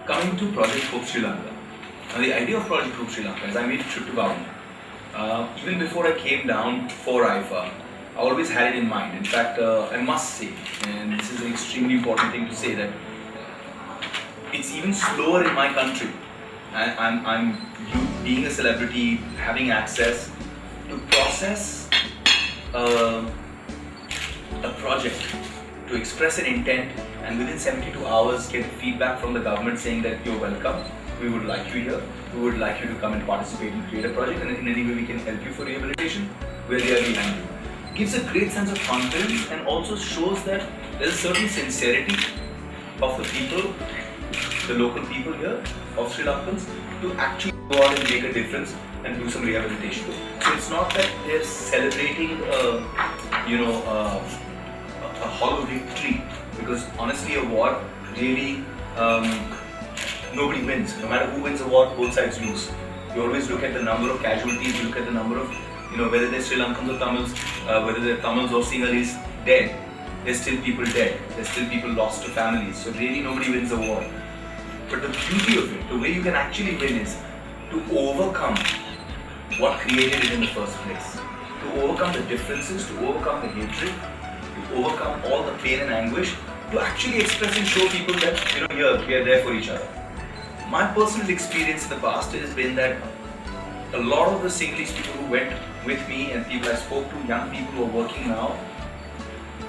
Coming to Project Hope Sri Lanka. Now the idea of Project Hope Sri Lanka is I made a trip to Bali. Even before I came down for IFA, I always had it in mind. In fact, I must say, and this is an extremely important thing to say, that it's even slower in my country. Being a celebrity, having access to process a project, to express an intent, and within 72 hours get feedback from the government saying that you're welcome, we would like you here, we would like you to come and participate and create a project, and in any way we can help you for rehabilitation, we're there behind you. Gives a great sense of confidence and also shows that there's a certain sincerity of the people, the local people here, of Sri Lankans, to actually go out and make a difference and do some rehabilitation. So it's not that they're celebrating a hollow victory, because honestly a war really nobody wins. No matter who wins a war, both sides lose. You always look at the number of casualties, you look at the number of, whether they're Sri Lankans or Tamils, whether they're Tamils or Sinhalese dead, there's still people dead, there's still people lost to families. So really nobody wins a war. But the beauty of it, the way you can actually win, is to overcome what created it in the first place. To overcome the differences, to overcome the hatred, to overcome all the pain and anguish, to actually express and show people that, we are there for each other. My personal experience in the past has been that a lot of the Sinhalese people who went with me and people I spoke to, young people who are working now,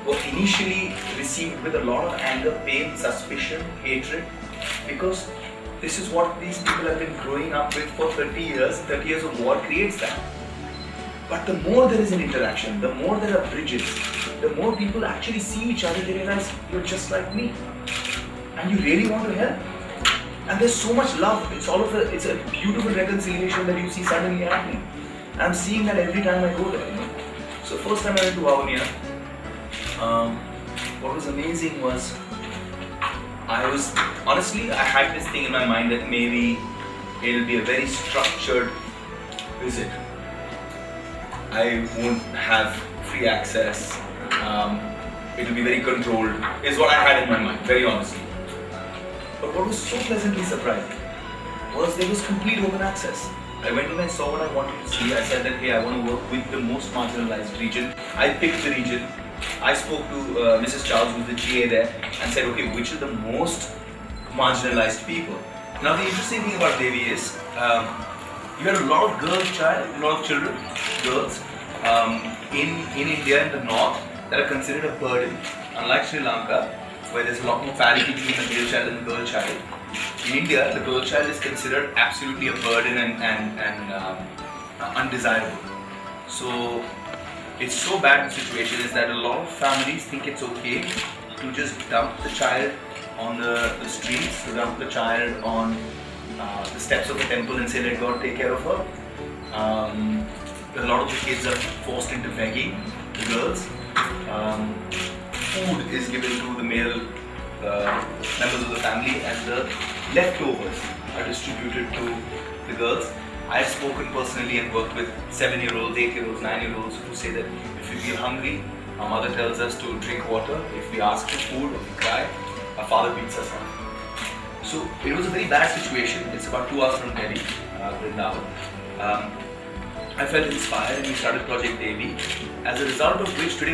were initially received with a lot of anger, pain, suspicion, hatred, because this is what these people have been growing up with for 30 years. 30 years of war creates that. But the more there is an interaction, the more there are bridges, the more people actually see each other, they realize you're just like me and you really want to help. And there's so much love. It's a beautiful reconciliation that you see suddenly happening. I'm seeing that every time I go there. So first time I went to Vavonia, what was amazing was I had this thing in my mind that maybe it'll be a very structured visit. I won't have free access. It'll be very controlled, is what I had in my mind, very honestly. But what was so pleasantly surprising was there was complete open access. I went in and saw what I wanted to see. I said that, hey, I want to work with the most marginalized region. I picked the region. I spoke to Mrs. Charles, who's the GA there, and said, okay, which are the most marginalized people? Now the interesting thing about Devi is, you had a lot of children, girls, in India in the north that are considered a burden. Unlike Sri Lanka, where there's a lot more parity between the male child and the girl child, in India, the girl child is considered absolutely a burden and undesirable. So it's so bad the situation is that a lot of families think it's okay to just dump the child on the streets, to dump the child on the steps of the temple and say, let God take care of her. A lot of the kids are forced into begging, the girls. Food is given to the male members of the family and the leftovers are distributed to the girls. I've spoken personally and worked with 7-year-olds, 8-year-olds, 9-year-olds who say that if we feel hungry, our mother tells us to drink water. If we ask for food or we cry, our father beats us up. So it was a very bad situation. It's about 2 hours from Delhi, Vrindavan. I felt inspired and we started Project Devi, as a result of which today